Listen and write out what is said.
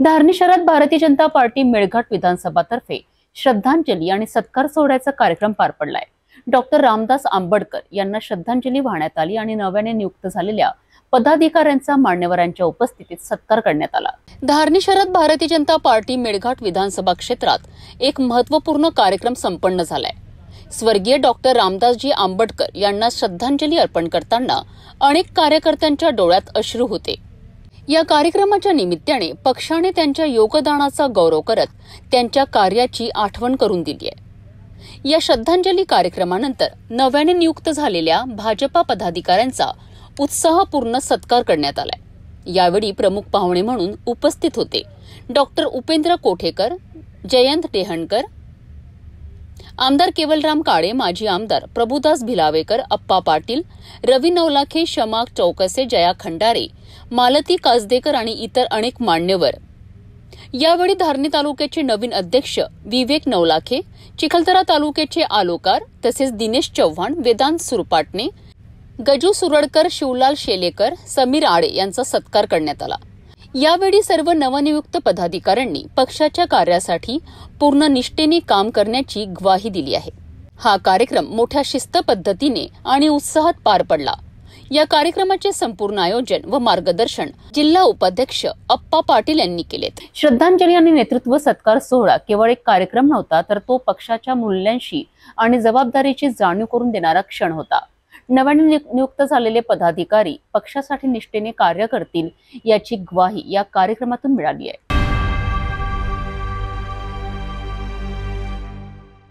धारणी शहरात भारतीय जनता पार्टी मेळघाट विधानसभातर्फे श्रद्धांजली आणि सत्कार सोहळ्याचा कार्यक्रम पार पडलाय। डॉक्टर रामदास आंबेडकर यांना श्रद्धांजली वाहण्यात आली आणि नव्याने नियुक्त झालेल्या पदाधिकाऱ्यांचा मान्यवरांच्या उपस्थितीत सत्कार करण्यात आला। धारणी शहरात भारतीय जनता पार्टी मेळघाट विधानसभा क्षेत्रात एक महत्त्वपूर्ण कार्यक्रम संपन्न झालाय। स्वर्गीय डॉक्टर रामदासजी आंबेडकर यांना श्रद्धांजली अर्पण करताना अनेक कार्यकर्त्यांच्या डोळ्यात अश्रू होते। या कार्यक्रमाच्या निमित्ताने पक्षाने त्यांच्या योगदानाचा गौरव करत त्यांच्या कार्याची आठवण करून दिली आहे। या श्रद्धांजली कार्यक्रमानंतर नव्याने नियुक्त झालेल्या भाजपा पदाधिकाऱ्यांचा उत्साहपूर्ण सत्कार करण्यात आलाय। यावेळी प्रमुख पाहुणे म्हणून उपस्थित होते डॉक्टर उपेंद्र कोठेकर, जयंत टेहणकर, आमदार केवलराम काळे, माजी आमदार प्रभुदास भिलावेकर, अप्पा पाटील, रवी नवलाखे, शमा चौकसे, जया खंडारे, मालती कासदेकर आणि इतर अनेक मान्यवर। यावेळी धारणी तालुक्याचे नवीन अध्यक्ष विवेक नवलाखे, चिखलदरा तालुक्याचे आलोकार तसेच दिनेश चव्हाण, वेदांत सुरपाटणे, गजू सुरडकर, शिवलाल शेलेकर, समीर आडे यांचा सत्कार करण्यात आला। यावेळी सर्व नवनियुक्त पदाधिकाऱ्यांनी पक्षाच्या कार्यासाठी पूर्ण निष्ठेने काम करण्याची ग्वाही दिली आहे। हा कार्यक्रम मोठ्या शिस्त पद्धतीने आणि उत्साहात पार पडला। या कार्यक्रमाचे संपूर्ण आयोजन व मार्गदर्शन जिल्हा उपाध्यक्ष अप्पा पाटील यांनी केलेत। श्रद्धांजली आणि नेतृत्व सत्कार सोहळा केवळ एक कार्यक्रम नव्हता, तर तो पक्षाच्या मूल्यांशी आणि जबाबदारीची जाणीव करून देणारा क्षण होता। नव्याने नियुक्त झालेले पदाधिकारी पक्षासाठी निष्ठेने कार्य करतील याची ग्वाही या कार्यक्रमातून मिळाली आहे।